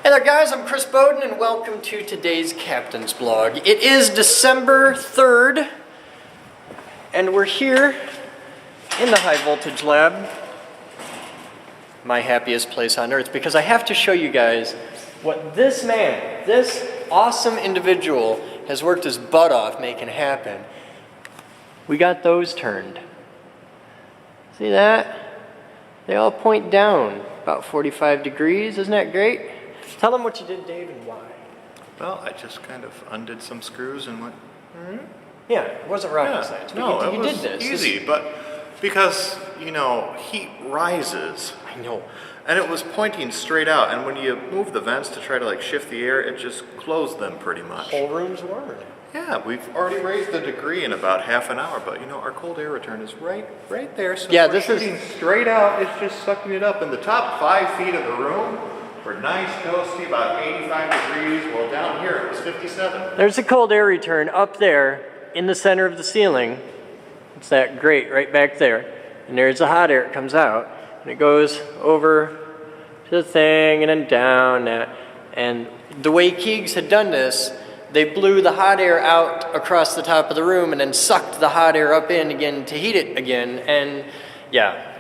Hey there guys, I'm Chris Boden and welcome to today's Captain's Blog. It is December 3rd and we're here in the high voltage lab, my happiest place on earth, because I have to show you guys what this man, this awesome individual, has worked his butt off making happen. We got those turned. See that? They all point down about 45 degrees. Isn't that great? Tell them what you did, Dave, and why. Well, I just kind of undid some screws and went. Yeah, it wasn't rocket science. No, but it you was did this. easy, but because, you know, heat rises. I know. And it was pointing straight out, and when you move the vents to try to like shift the air, it just closed them pretty much. Whole room's warm. Yeah, we've already raised the degree in about half an hour, but you know, our cold air return is right there. So Yeah, we're this is shooting straight out. It's just sucking it up. In the top 5 feet of the room, we're nice, toasty, about 85 degrees. Well, down here it was 57. There's a cold air return up there in the center of the ceiling. It's that grate right back there. And there's the hot air that comes out. And it goes over to the thing and then down. And the way Keegs had done this, they blew the hot air out across the top of the room and then sucked the hot air up in again to heat it again. And yeah,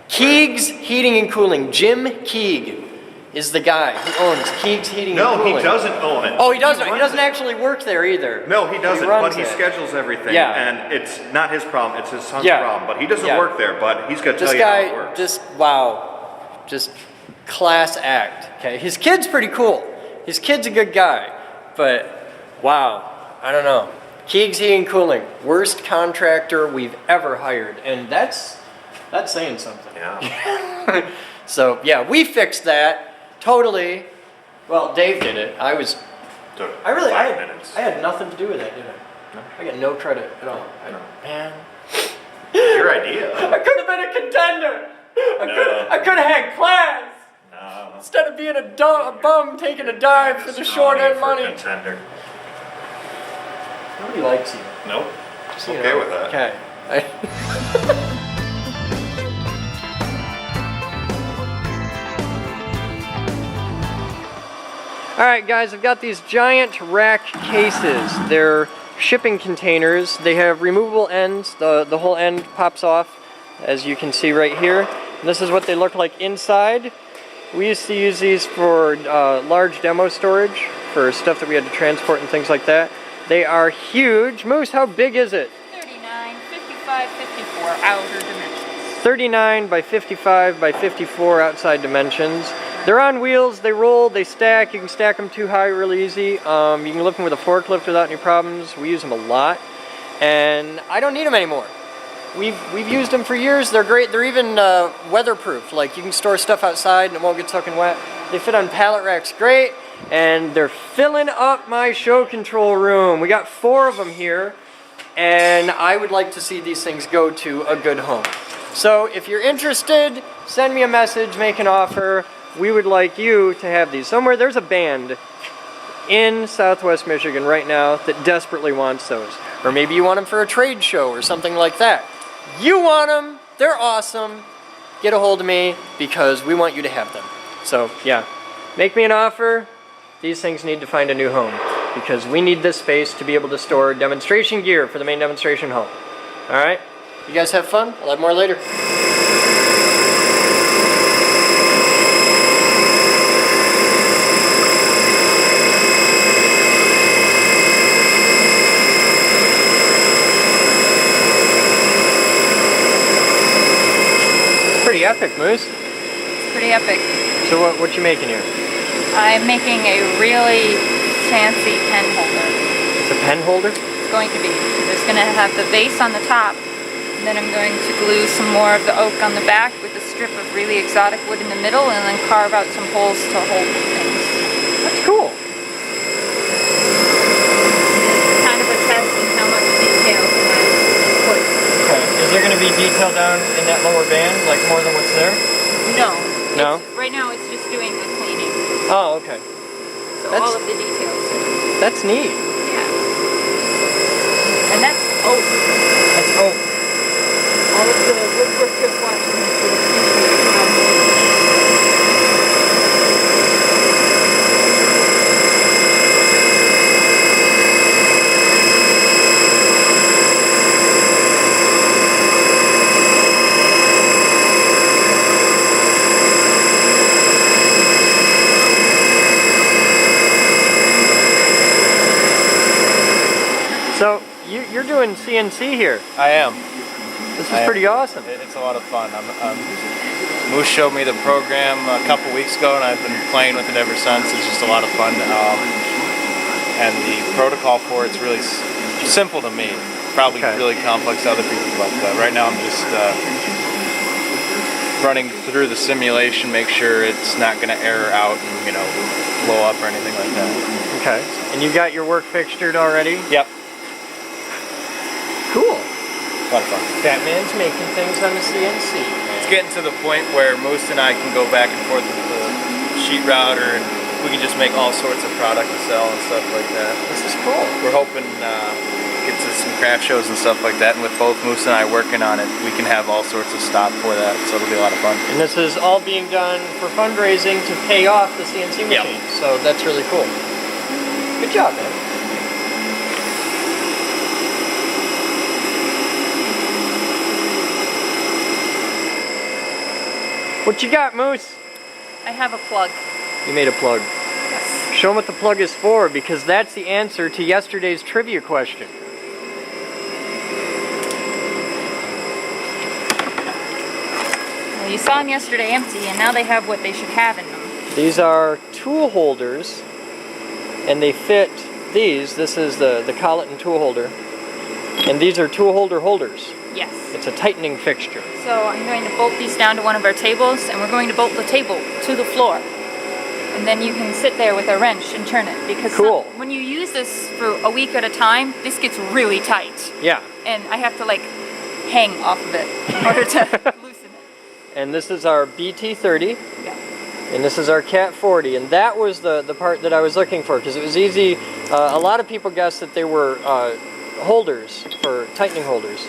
Keegs Heating and Cooling. Jim Keeg is the guy who owns Keegs Heating and Cooling. No, he doesn't own it. Oh, he doesn't. He doesn't actually work there either. No, he doesn't, but he it. schedules everything. Yeah. And it's not his problem, it's his son's Yeah. problem. But he doesn't Yeah. work there, but he's going to tell This you how guy, it works. just class act. Okay, his kid's pretty cool. His kid's a good guy, but wow, I don't know. Keegs Heating and Cooling, worst contractor we've ever hired, and that's saying something. Yeah. So yeah, we fixed that totally. Well, Dave did it. I had nothing to do with that, did I? No. I got no credit at all. Man. Your idea. I could have been a contender. I could have had class. No. Instead of being a bum taking a dive for the short end money. Contender. Nobody likes you. Nope. Just, Okay with that. Okay. Alright guys, I've got these giant rack cases. They're shipping containers. They have removable ends. The whole end pops off, as you can see right here. And this is what they look like inside. We used to use these for large demo storage, for stuff that we had to transport and things like that. They are huge. Moose, how big is it? 39, 55, 54 outer dimensions. 39 by 55 by 54 outside dimensions. They're on wheels, they roll, they stack. You can stack them too high really easy. You can lift them with a forklift without any problems. We use them a lot. And I don't need them anymore. We've used them for years. They're great. They're even weatherproof. Like you can store stuff outside and it won't get soaking wet. They fit on pallet racks great. And they're filling up my show control room. We got 4 of them here. And I would like to see these things go to a good home. So if you're interested, send me a message, make an offer. We would like you to have these. Somewhere there's a band in Southwest Michigan right now that desperately wants those. Or maybe you want them for a trade show or something like that. You want them, they're awesome. Get a hold of me because we want you to have them. So yeah, make me an offer. These things need to find a new home because we need this space to be able to store demonstration gear for the main demonstration hall. All right, you guys have fun. We'll have more later. Pretty epic, Moose. It's pretty epic. So what you making here? I'm making a really fancy pen holder. It's a pen holder? It's going to be. There's going to have the base on the top, and then I'm going to glue some more of the oak on the back with a strip of really exotic wood in the middle, and then carve out some holes to hold things. That's cool. It's kind of a test in how much detail can I put. Okay. Is there going to be detail down in that lower band, like more than what's there? No. No? Right now it's just doing the cleaning. Oh, okay. So all of the details. That's neat. Yeah. And that's oak. That's oak. All of the woodwork you're watching is for the future. you're doing CNC here. I am. This is pretty awesome. It's a lot of fun. Moose showed me the program a couple weeks ago, and I've been playing with it ever since. It's just a lot of fun. And the protocol for it's really simple to me. Probably really complex to other people, but right now I'm just running through the simulation, make sure it's not going to error out and, you know, blow up or anything like that. Okay. And you got your work fixtured already? Yep. Cool. A lot of fun. Batman's making things on the CNC. It's getting to the point where Moose and I can go back and forth with the sheet router, and we can just make all sorts of product to sell and stuff like that. This is cool. We're hoping get to some craft shows and stuff like that, and with both Moose and I working on it, we can have all sorts of stock for that, so it'll be a lot of fun. And this is all being done for fundraising to pay off the CNC machine. Yep. So that's really cool. Good job, man. What you got, Moose? I have a plug. You made a plug. Yes. Show them what the plug is for, because that's the answer to yesterday's trivia question. Well, you saw them yesterday empty, and now they have what they should have in them. These are tool holders, and they fit these. This is the collet and tool holder. And these are tool holder holders. Yes. It's a tightening fixture. So I'm going to bolt these down to one of our tables, and we're going to bolt the table to the floor. And then you can sit there with a wrench and turn it. Because cool. When you use this for a week at a time, this gets really tight. Yeah. And I have to like hang off of it in order to loosen it. And this is our BT30. Yeah. And this is our Cat 40. And that was the part that I was looking for, because it was easy. A lot of people guessed that they were holders, for tightening holders.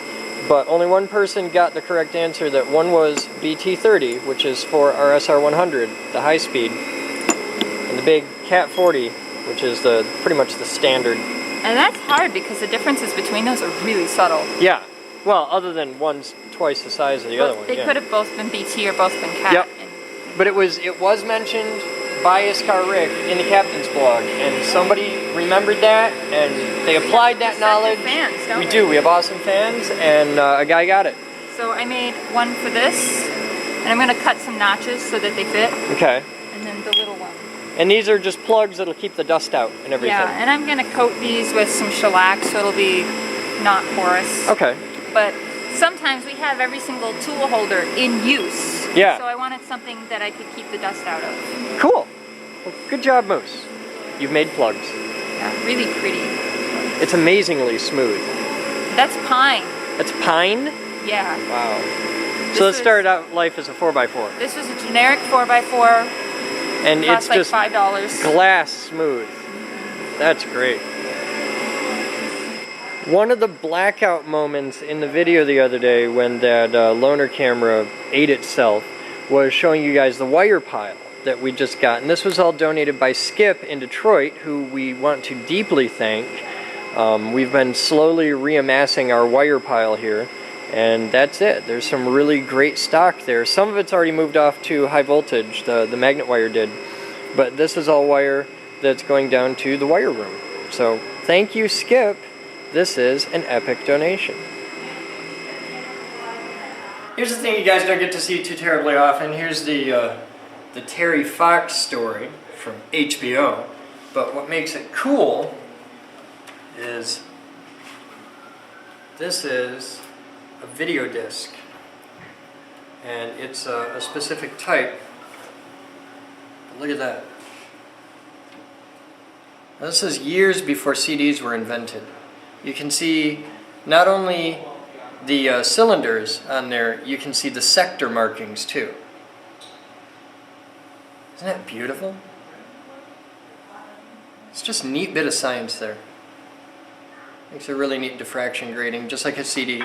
But only one person got the correct answer, that one was BT30, which is for our SR100, the high speed, and the big Cat 40, which is pretty much the standard. And that's hard because the differences between those are really subtle. Yeah. Well, other than one's twice the size of the other one. They could have both been BT or both been Cat. Yep. But it was mentioned by Iskar Rick in the captain's blog, and somebody remembered that, and they applied that knowledge. Fans, don't we do. We have awesome fans, and a guy got it. So I made one for this, and I'm going to cut some notches so that they fit. Okay. And then the little one. And these are just plugs that'll keep the dust out and everything. Yeah, and I'm going to coat these with some shellac so it'll be not porous. Okay. But sometimes we have every single tool holder in use. Yeah. So I wanted something that I could keep the dust out of. Cool. Well, good job, Moose. You've made plugs. Yeah, really pretty. It's amazingly smooth. That's pine. That's pine? Yeah. Wow. So let's start out life as a 4x4. This was a generic 4x4. And it's like just $5. glass smooth. That's great. One of the blackout moments in the video the other day when that loaner camera ate itself was showing you guys the wire pile that we just got. And this was all donated by Skip in Detroit, who we want to deeply thank. We've been slowly reamassing our wire pile here, and that's it. There's some really great stock there. Some of it's already moved off to high voltage, the magnet wire did. But this is all wire that's going down to the wire room. So thank you, Skip. This is an epic donation. Here's the thing you guys don't get to see too terribly often. Here's the Terry Fox story from HBO. But what makes it cool is this is a video disc. And it's a specific type. Look at that. Now, this is years before CDs were invented. You can see not only the cylinders on there, you can see the sector markings too. Isn't that beautiful? It's just a neat bit of science there. Makes a really neat diffraction grating, just like a CD.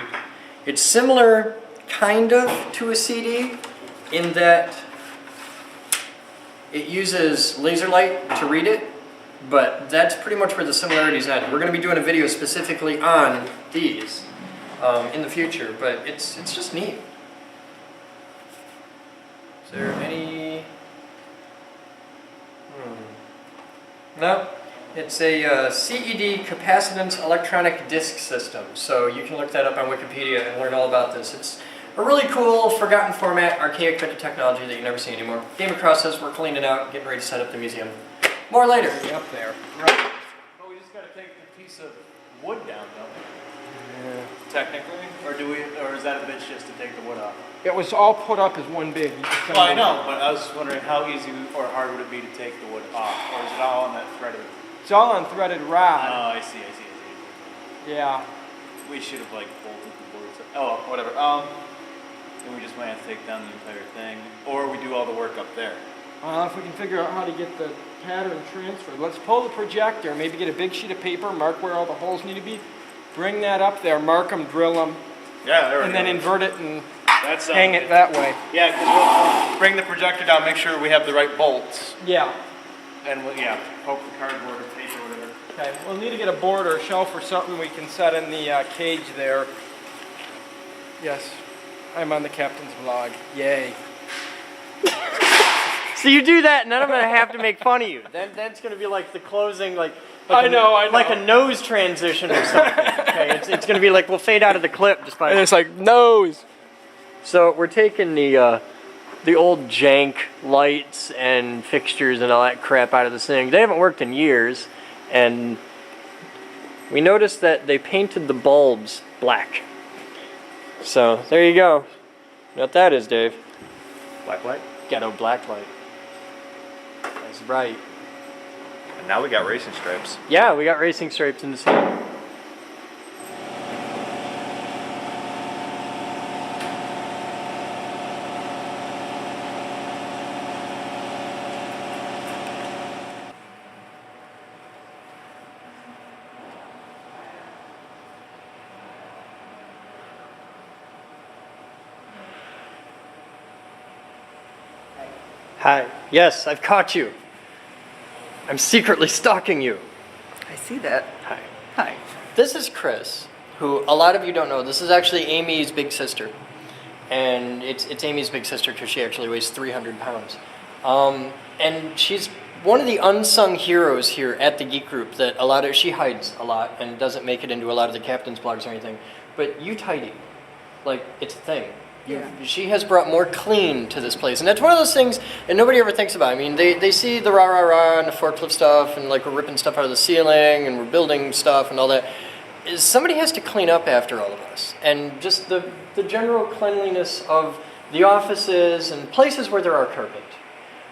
It's similar, kind of, to a CD in that it uses laser light to read it, but that's pretty much where the similarities end. We're going to be doing a video specifically on these in the future, but it's just neat. Is there any... No? It's a CED capacitance electronic disk system. So you can look that up on Wikipedia and learn all about this. It's a really cool, forgotten format, archaic bit of technology that you never see anymore. Came across this, we're cleaning out, getting ready to set up the museum. More later. Up there. Right. But we just got to take the piece of wood down, don't we? Yeah. Technically, or is that a bitch just to take the wood off? It was all put up as one big. Well, I know, but I was wondering how easy or hard would it be to take the wood off, or is it all on that threaded? It's all on threaded rod. Oh, I see. Yeah. We should have like bolted the boards. Oh, whatever. Then we just might have to take down the entire thing, or we do all the work up there. If we can figure out how to get the pattern transferred. Let's pull the projector, maybe get a big sheet of paper, mark where all the holes need to be, bring that up there, mark them, drill them, Yeah, there we and go. then invert it and That's hang it that way. Yeah, because we'll bring the projector down, make sure we have the right bolts, Yeah. and we'll, poke the cardboard or tape or whatever. Okay, we'll need to get a board or a shelf or something we can set in the cage there. Yes, I'm on the captain's vlog. Yay. So you do that, and then I'm going to have to make fun of you. That's going to be like the closing, like I know. like a nose transition or something. Okay, it's going to be like we'll fade out of the clip just by. And it's like, nose. So we're taking the old jank lights and fixtures and all that crap out of this thing. They haven't worked in years, and we noticed that they painted the bulbs black. So there you go. You know what that is, Dave? Black light. Ghetto black light. That's right. And now we got racing stripes. Yeah, we got racing stripes in the scene. Hi. Yes, I've caught you. I'm secretly stalking you. I see that. Hi. Hi. This is Chris, who a lot of you don't know. This is actually Amy's big sister. And it's Amy's big sister because she actually weighs 300 pounds. And she's one of the unsung heroes here at the Geek Group that she hides a lot and doesn't make it into a lot of the captain's blogs or anything. But you tidy. Like, it's a thing. She has brought more clean to this place. And that's one of those things and nobody ever thinks about. I mean, they see the rah-rah-rah and the forklift stuff and like we're ripping stuff out of the ceiling and we're building stuff and all that. Somebody has to clean up after all of us. And just the general cleanliness of the offices and places where there are carpet.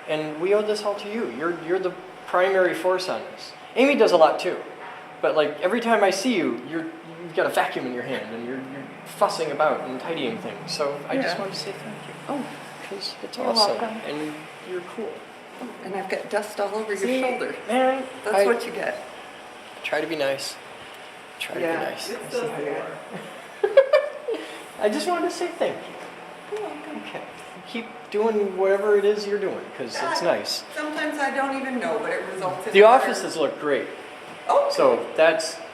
And we owe this all to you. You're the primary force on this. Amy does a lot too. But like every time I see you, you've got a vacuum in your hand and you're fussing about and tidying things. So I just wanted to say thank you. Oh, Because it's You're awesome. welcome. And you're cool. and I've got dust all over See, your shoulder. Man, That's what you get. Try to be nice. Try to be nice. it's I so see how you good. are. I just wanted to say thank you. You're welcome. Okay. Keep doing whatever it is you're doing, because it's nice. Sometimes I don't even know, but it results in The offices look great. Oh, So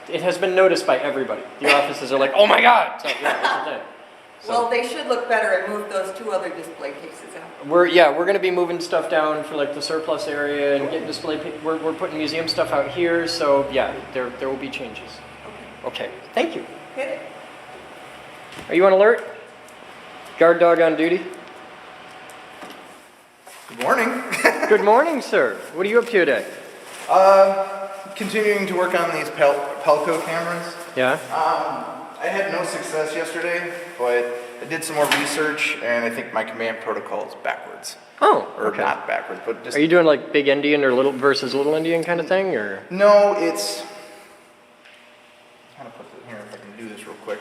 it has been noticed by everybody. The offices are like, oh my God! So, yeah, that's the thing. So, well, they should look better. I moved those two other display cases out. we're going to be moving stuff down for like the surplus area and getting we're putting museum stuff out here. So yeah, there will be changes. Okay. Thank you. Hit it. Are you on alert? Guard dog on duty. Good morning. Good morning, sir. What are you up to today? Continuing to work on these Pelco cameras. Yeah. I had no success yesterday, but I did some more research, and I think my command protocol is backwards. Oh, Or okay. not backwards, but just... Are you doing like big Indian or little versus little Indian kind of thing, or? No, it's... I'm trying to put it here if I can do this real quick.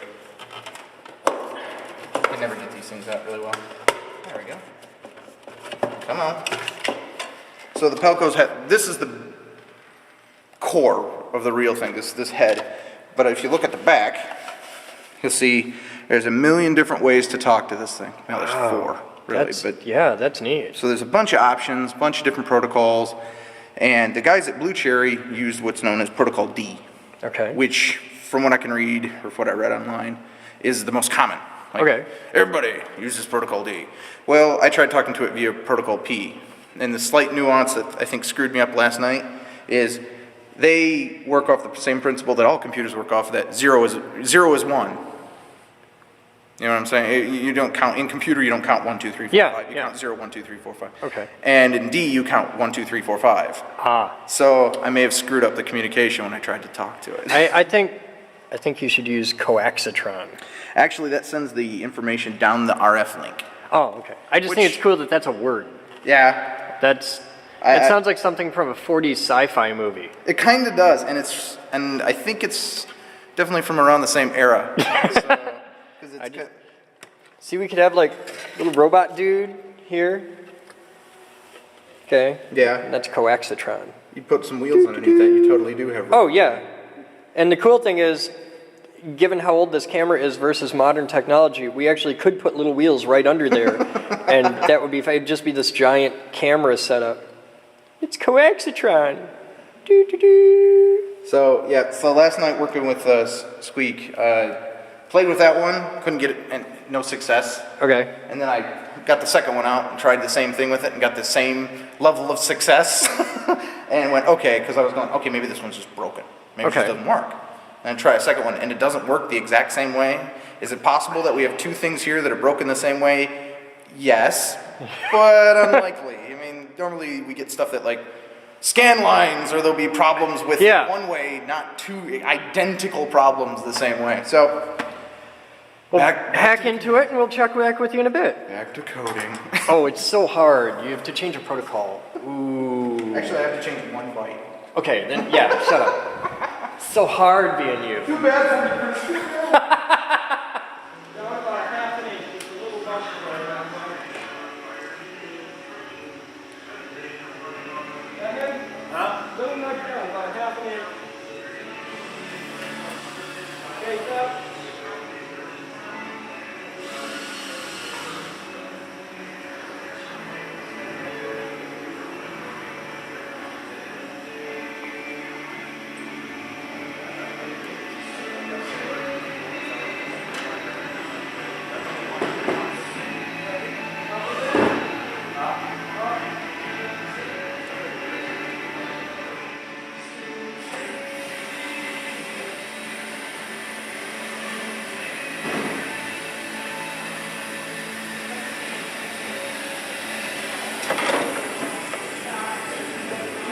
I never get these things out really well. There we go. Come on. So the Pelcos have... This is the core of the real thing, this head. But if you look at the back, you'll see there's a million different ways to talk to this thing. Well, there's four, really. That's neat. So there's a bunch of options, a bunch of different protocols, and the guys at Blue Cherry used what's known as Protocol D, Okay. which, from what I can read, or what I read online, is the most common. Like, Okay. Everybody uses Protocol D. Well, I tried talking to it via Protocol P, and the slight nuance that I think screwed me up last night is They work off the same principle that all computers work off, that zero is 1. You know what I'm saying? You don't count, in computer you don't count 1, 2, 3, 4, Yeah, 5. You yeah. count 0, 1, 2, 3, 4, 5. Okay. And in D you count 1, 2, 3, 4, 5. Ah. So I may have screwed up the communication when I tried to talk to it. I think you should use coaxitron. Actually, that sends the information down the RF link. Oh, okay. I just think Which- it's cool that that's a word. Yeah, It sounds like something from a 40s sci-fi movie. it kind of does, and I think it's definitely from around the same era. So, 'cause it's See, we could have like little robot dude here. Okay. yeah, And that's coaxitron. you put some wheels underneath that, you totally do have. Oh, yeah. And the cool thing is, given how old this camera is versus modern technology, we actually could put little wheels right under there, and that would be, it'd just be this giant camera setup. It's coaxitron. Doo, doo, doo. So yeah, so last night working with Squeak, played with that one, couldn't get it, and no success. Okay. And then I got the second one out and tried the same thing with it and got the same level of success, and went okay, because I was going, okay, maybe this one's just broken, maybe it just Okay. doesn't work. And I try a second one, and it doesn't work the exact same way. Is it possible that we have two things here that are broken the same way? Yes, but unlikely. I mean, normally we get stuff that like scan lines, or there'll be problems with Yeah. one way, not two identical problems the same way. So, Well, back hack into it, and we'll check back with you in a bit. back to coding. Oh, it's so hard. You have to change a protocol. Ooh. Actually, I have to change one byte. Okay, then, yeah, shut up. So hard being you. Too bad for me. Down about half an inch, just a little bump right now. Little nudge down, about half an inch. Face up.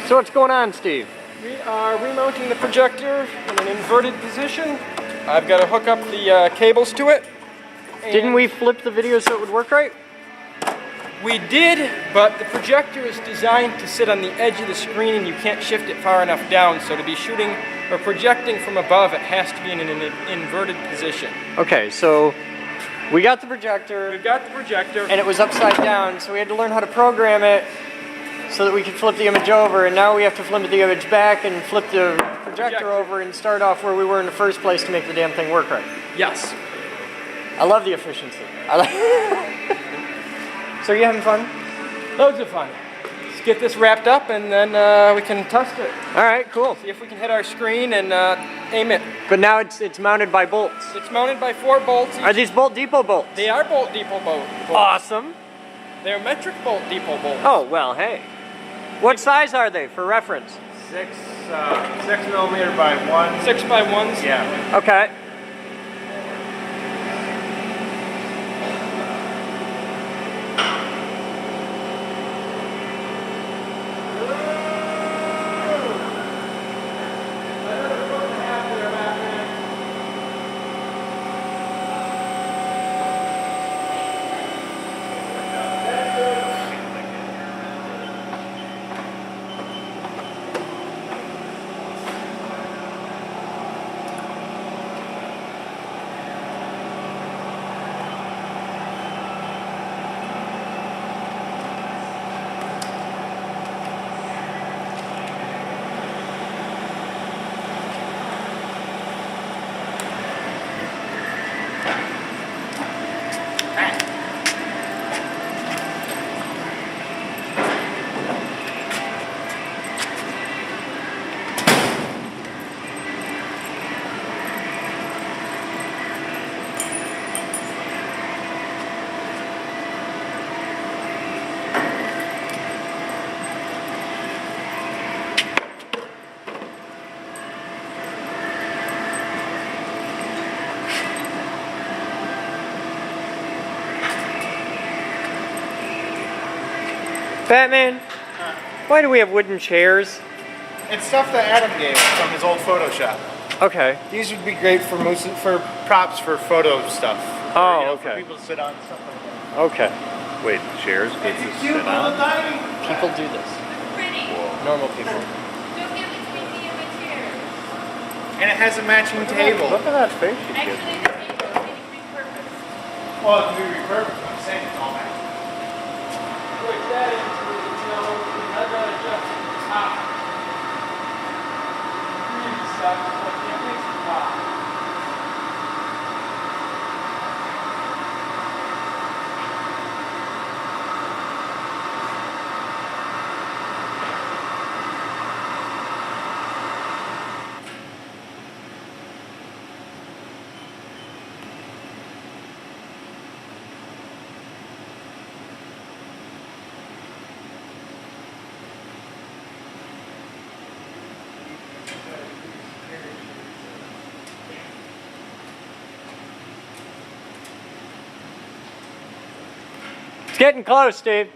So what's going on, Steve? We are remounting the projector in an inverted position. I've got to hook up the cables to it. Didn't we flip the video so it would work right? We did, but the projector is designed to sit on the edge of the screen and you can't shift it far enough down. So to be shooting or projecting from above, it has to be in an inverted position. Okay, so we got the projector, We've got the projector. and it was upside down, so we had to learn how to program it so that we could flip the image over, and now we have to flip the image back and flip the projector over and start off where we were in the first place to make the damn thing work right. Yes. I love the efficiency. So you having fun? Loads of fun. Let's get this wrapped up and then we can test it. All right, cool. See if we can hit our screen and aim it. But now it's mounted by bolts. It's mounted by 4 bolts. Are these bolt depot bolts? They are bolt depot bolts. Awesome. They're metric bolt depot bolts. Oh, well, hey. What size are they for reference? 6 millimeter by 1. 6 by 1s. Yeah. Okay. Batman, why do we have wooden chairs? It's stuff that Adam gave from his old Photoshop. Okay. These would be great for props for photo stuff. Oh, For okay. people to sit on and stuff like that. Okay. Wait, chairs good to Cute sit little on? dining. People do this. Pretty. Normal people. Don't get between me and my chair. And it has a matching table. Look at that face you get. Actually, the table is getting repurposed. Well, it can be repurposed. I'm saying it's all matching. Push that into it until I gotta adjust the top. Really sucks, but it makes it pop. It's getting close, Steve.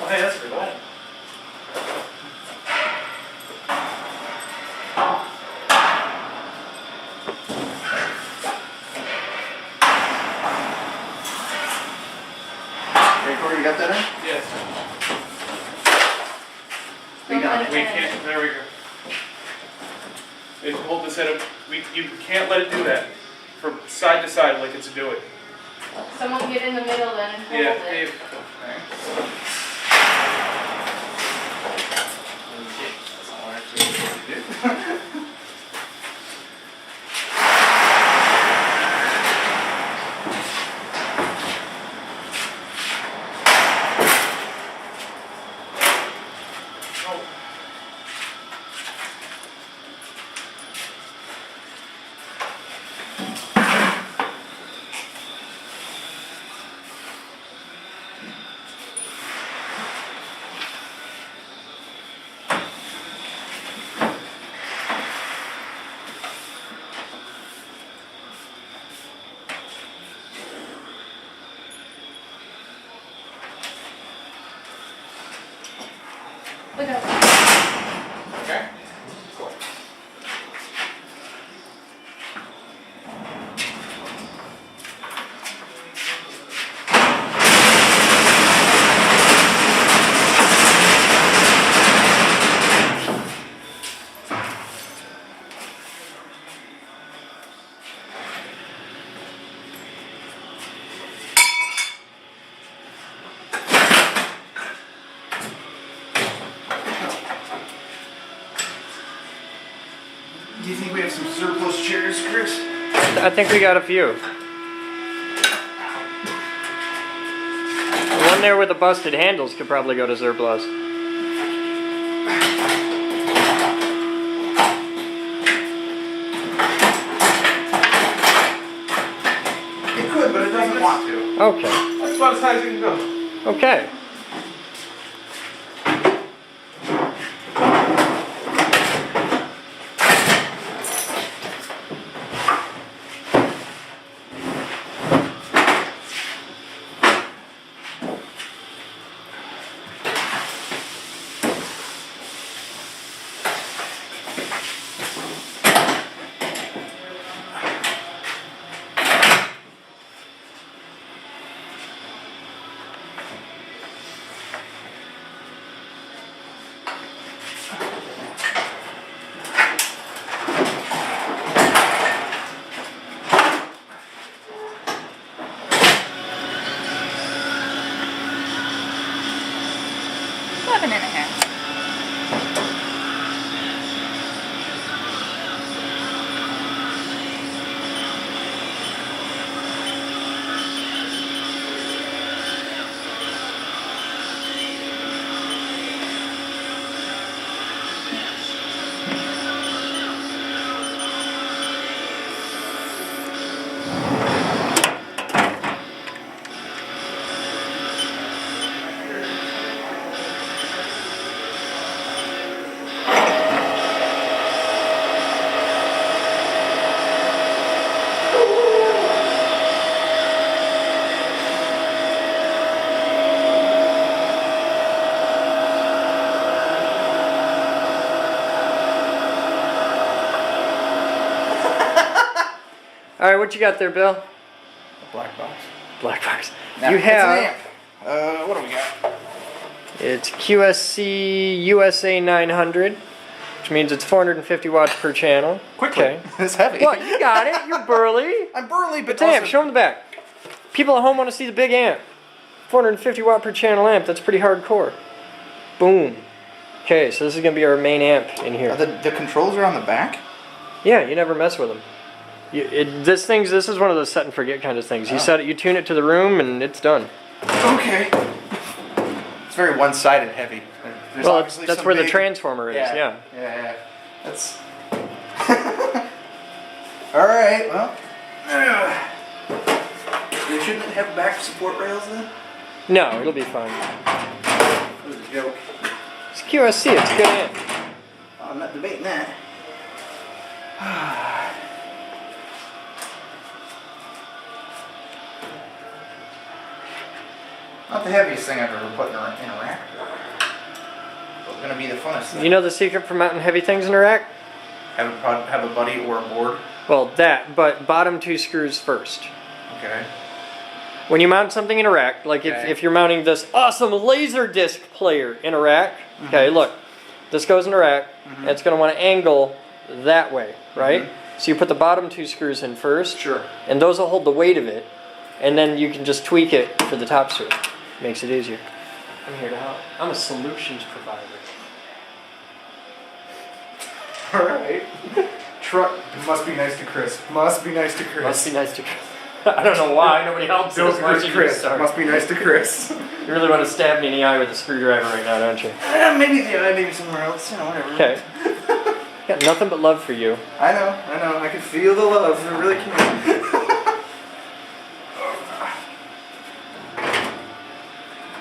Hey, that's pretty cool. Hey, Corey, you got that in? Yes. We got it. We can't, there we go. It, hold this head up, you can't let it do that. From side to side like it's doing. Someone get in the middle then and hold Yeah, it. Dave. Look out. Okay. Do you think we have some surplus chairs, Chris? I think we got a few. The one there with the busted handles could probably go to surplus. It could, but it doesn't want to. Okay. That's about as high as you can go. Okay. All right, what you got there, Bill? A black box. Black box. Now, You it's have. an amp. What do we got? It's QSC USA 900, which means it's 450 watts per channel. Quickly. Okay. It's heavy. Well, you got it. You're burly. I'm burly, but It's an amp. also- Show them the back. People at home want to see the big amp. 450 watt per channel amp. That's pretty hardcore. Boom. Okay, so this is gonna be our main amp in here. The controls are on the back? Yeah, you never mess with them. This is one of those set and forget kind of things. You set it, you tune it to the room, and it's done. Okay. It's very one-sided heavy. There's Well, obviously that's some where the big- transformer is. Yeah. Yeah. That's. All right. Well. They shouldn't have back support rails then. No, it'll be fine. It was a joke. It's QSC. It's a good amp. I'm not debating that. Not the heaviest thing I've ever put in a rack. But it's gonna be the funnest thing. You know the secret for mounting heavy things in a rack? Have a buddy or a board. Well, that, but bottom 2 screws first. Okay. When you mount something in a rack, like if you're mounting this awesome laser disc player in a rack, okay, look, this goes in a rack, and it's going to want to angle that way, right? So you put the bottom 2 screws in first, Sure. and those will hold the weight of it, and then you can just tweak it for the top screw. Makes it easier. I'm here to help. I'm a solutions provider. All right. Truck. Must be nice to Chris. Must be nice to Chris. Must be nice to Chris. I don't know why nobody helps us. Must be nice to Chris. You really want to stab me in the eye with a screwdriver right now, don't you? Maybe the eye, maybe somewhere else. You know, whatever. Okay. Got nothing but love for you. I know. I can feel the love. I really can.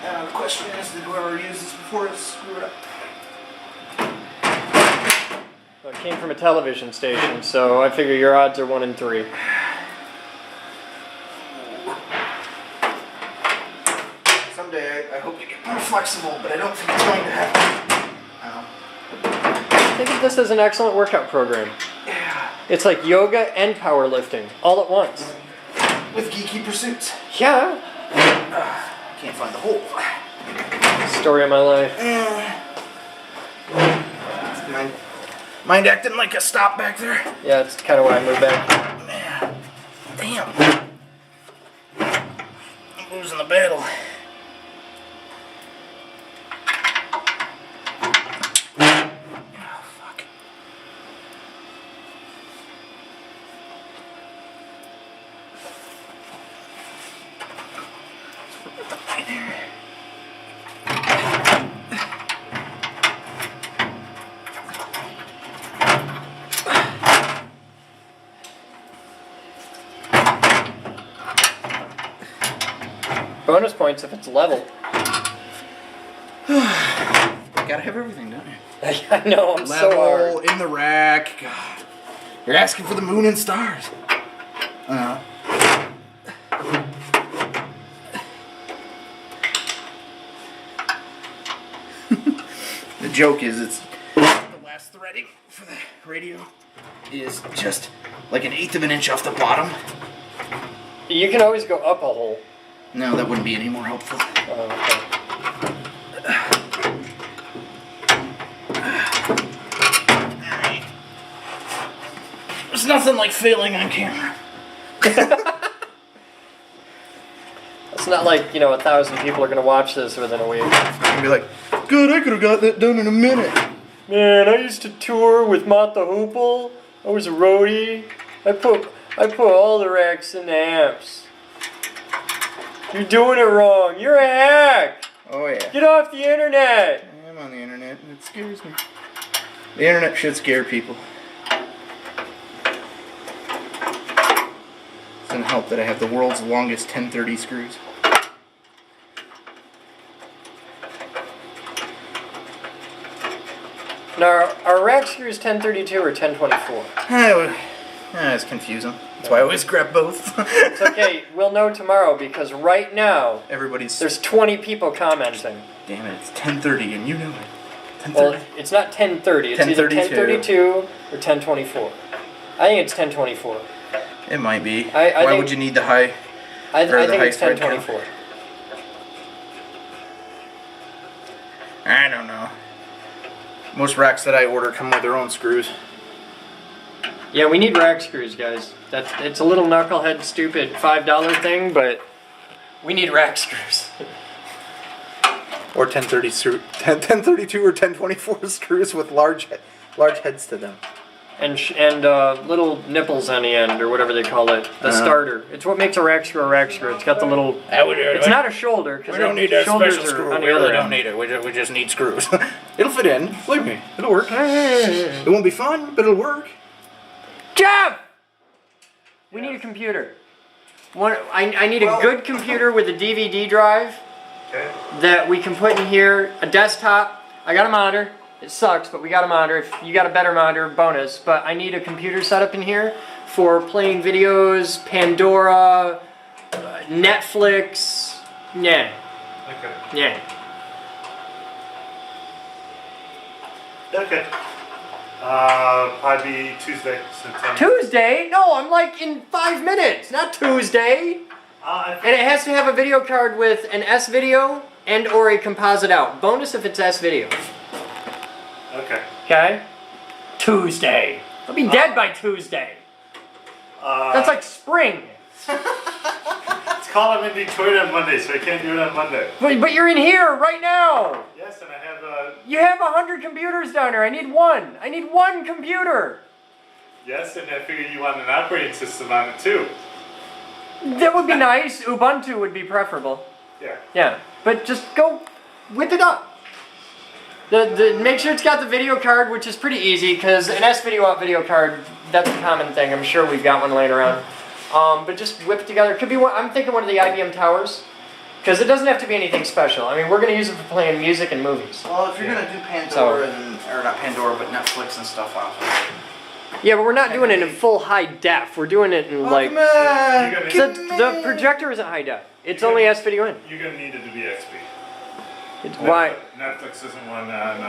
The question is, did whoever used this before screw it up? Well, it came from a television station, so I figure your odds are 1 in 3. Someday I hope to get more flexible, but I don't think it's going to happen. Think of this as an excellent workout program. Yeah. It's like yoga and powerlifting all at once. With geeky pursuits. Yeah. Can't find the hole. Story of my life. Mind acting like a stop back there? Yeah, it's kind of why I moved back. Man. Damn. I'm losing the battle. Oh, fuck. Right there. Bonus points if it's level. You gotta have everything, don't you? I know, I'm so Level, hard. in the rack. God. You're asking for the moon and stars. The joke is the last threading for the radio is just like 1/8 of an inch off the bottom. You can always go up a hole. No, that wouldn't be any more helpful. Okay. There's nothing like failing on camera. It's not like, 1,000 people are going to watch this within a week. And be like, good, I could have got that done in a minute. Man, I used to tour with Mata Hoople. I was a roadie. I put all the racks in the amps. You're doing it wrong. You're a hack. Oh yeah. Get off the internet. I am on the internet and it scares me. The internet should scare people. It doesn't help that I have the world's longest 1030 screws. Now, are rack screws 1032 or 1024? It's confusing. That's why I always grab both. It's okay. We'll know tomorrow because right now There's 20 people commenting. damn it, it's 1030 and you know it. 1030. Well, it's not 1030. It's either 1032. 1032 or 1024. I think it's 1024. It might be. I Why think- would you need the high? I Or the think high it's thread count. 1024. I don't know. Most racks that I order come with their own screws. Yeah, we need rack screws, guys. It's a little knucklehead stupid $5 thing, but we need rack screws. Or 1032 or 1024 screws with large heads to them. And little nipples on the end, or whatever they call it. The starter. It's what makes a rack screw a rack screw. It's got the little... It's not a shoulder, because We don't need that shoulders special are screw. on We the really other don't end. need it. We just need screws. It'll fit in. Believe me. It'll work. It won't be fun, but it'll work. Jeff! We need a computer. I need a good computer with a DVD drive that we can put in here. A desktop. I got a monitor. It sucks, but we got a monitor. If you got a better monitor, bonus. But I need a computer set up in here for playing videos, Pandora, Netflix. Yeah. Okay. Yeah. Okay. Probably be Tuesday, September. Tuesday? No, I'm like in 5 minutes, not Tuesday. And it has to have a video card with an S video and or a composite out. Bonus if it's S video. Okay. Okay? Tuesday. I'll be dead by Tuesday. That's like spring. It's called I'm in Detroit on Monday, so I can't do it on Monday. But you're in here right now. Yes, and I have You have 100 computers down there. I need one. I need one computer. yes, and I figured you want an operating system on it too. That would be nice. Ubuntu would be preferable. Yeah. Yeah, but just go whip it up. Make sure it's got the video card, which is pretty easy, because an S video out video card, that's a common thing. I'm sure we've got one laying around. But just whip it together. Could be one. I'm thinking one of the IBM towers, because it doesn't have to be anything special. I mean, we're going to use it for playing music and movies. Well, if you're gonna do Pandora or not Pandora, but Netflix and stuff off of it. Yeah, but we're not doing it in full high def. We're doing it in like... Come on. You're gonna, The projector isn't high def. It's only S video in. you're gonna need it to be XP. It's why? Netflix isn't one on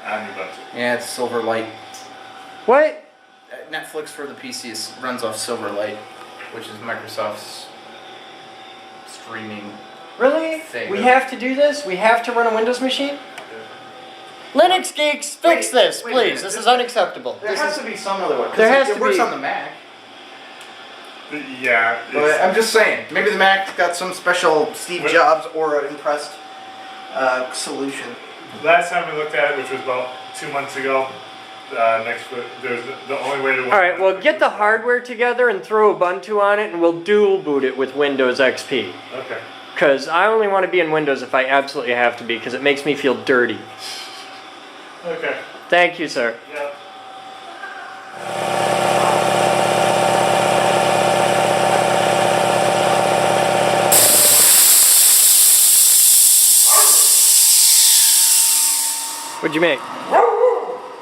Ubuntu. Yeah, it's Silverlight. What? Netflix for the PC runs off Silverlight, which is Microsoft's streaming. Really? Thing. We have to do this? We have to run a Windows machine? Linux geeks, fix this, wait a please. minute. This is unacceptable. There has to be some other one. 'cause There has it to works be. on the Mac. Yeah. But I'm just saying, maybe the Mac's got some special Steve What? Jobs or impressed solution. Last time we looked at it, which was about 2 months ago, there's the only way to. All right, well, get the hardware together and throw Ubuntu on it, and we'll dual boot it with Windows XP. Okay. Because I only want to be in Windows if I absolutely have to be, because it makes me feel dirty. Okay. Thank you, sir. Yeah. What'd you make?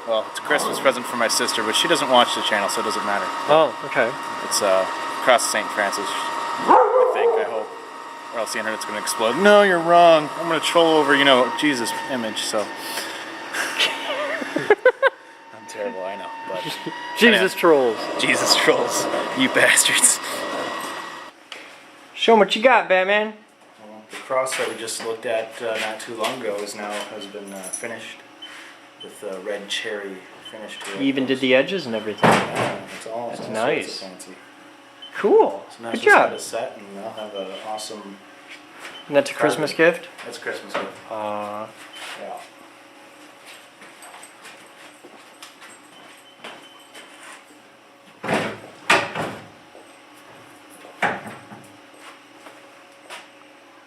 Well, it's a Christmas present for my sister, but she doesn't watch the channel, so it doesn't matter. Oh, okay. It's across St. Francis, I think, I hope. Or else the internet's going to explode. No, you're wrong. I'm going to troll over, Jesus' image, so. I'm terrible, I know. But Jesus trolls. Jesus trolls, you bastards. Show 'em what you got, Batman. Well, the cross that we just looked at not too long ago has been finished with red cherry finish to it. You even did the edges and everything. It's all That's sorts nice. of fancy. Cool. So now Good it's just got job. a set, and I'll have an awesome. And that's a Christmas gift? That's a Christmas gift. Yeah.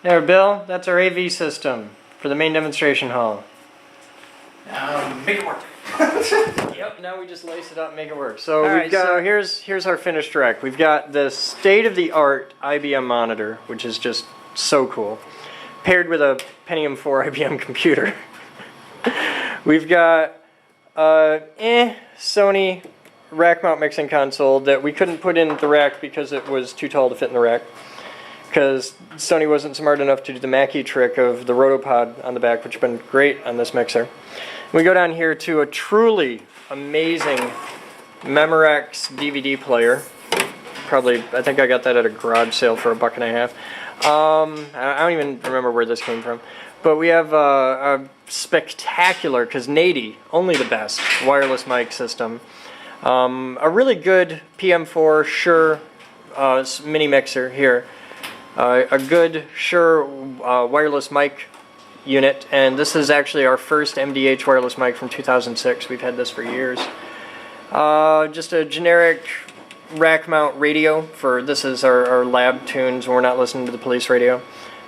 There, Bill. That's our AV system for the main demonstration hall. Make it work. Yep, now we just lace it up and make it work. So we've got, here's our finished rack. We've got the state-of-the-art IBM monitor, which is just so cool, paired with a Pentium 4 IBM computer. We've got Sony rack mount mixing console that we couldn't put in the rack because it was too tall to fit in the rack, because Sony wasn't smart enough to do the Mackie trick of the rotopod on the back, which has been great on this mixer. We go down here to a truly amazing Memorex DVD player. probably, I think I got that at a garage sale for $1.50. I don't even remember where this came from. But we have a spectacular, because Nady, only the best, wireless mic system. A really good PM4 Shure mini mixer here. A good Shure wireless mic unit, and this is actually our first MDH wireless mic from 2006. We've had this for years. Just a generic rack mount radio for, this is our lab tunes when we're not listening to the police radio.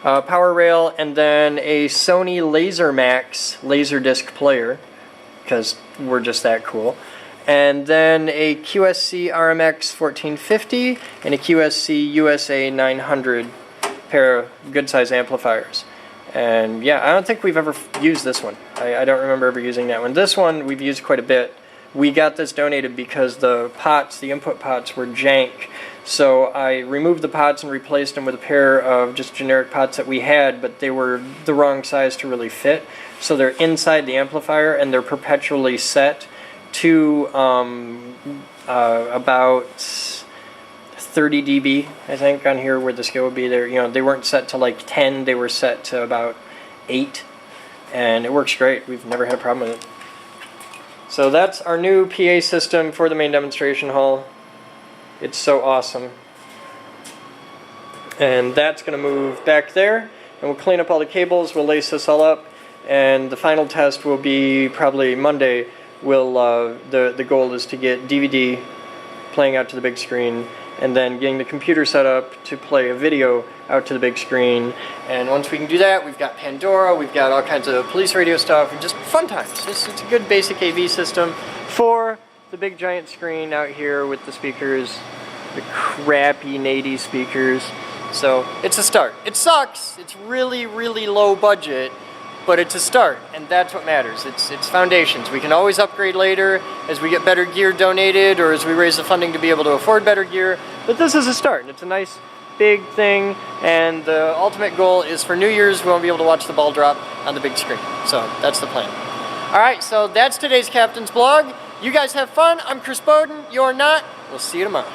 Power rail, and then a Sony LaserMax LaserDisk player, because we're just that cool. And then a QSC RMX 1450 and a QSC USA 900 pair of good size amplifiers. And yeah, I don't think we've ever used this one. I don't remember ever using that one. This one we've used quite a bit. We got this donated because the pots, the input pots, were jank. So I removed the pots and replaced them with a pair of just generic pots that we had, but they were the wrong size to really fit. So they're inside the amplifier and they're perpetually set to about 30 dB, I think, on here where the scale would be there. You know, they weren't set to like 10, they were set to about 8, and it works great. We've never had a problem with it. So that's our new PA system for the main demonstration hall. It's so awesome. And that's going to move back there, and we'll clean up all the cables, we'll lace this all up, and the final test will be probably Monday. The goal is to get DVD playing out to the big screen, and then getting the computer set up to play a video out to the big screen. And once we can do that, we've got Pandora, we've got all kinds of police radio stuff, and just fun times. It's a good basic AV system for the big giant screen out here with the speakers, the crappy Nady speakers. So it's a start. It sucks. It's really, really low budget, but it's a start, and that's what matters. It's foundations. We can always upgrade later as we get better gear donated or as we raise the funding to be able to afford better gear. But this is a start, and it's a nice big thing, and the ultimate goal is for New Year's we won't be able to watch the ball drop on the big screen. So that's the plan. Alright, so that's today's Captain's Blog. You guys have fun. I'm Chris Boden. You're not. We'll see you tomorrow.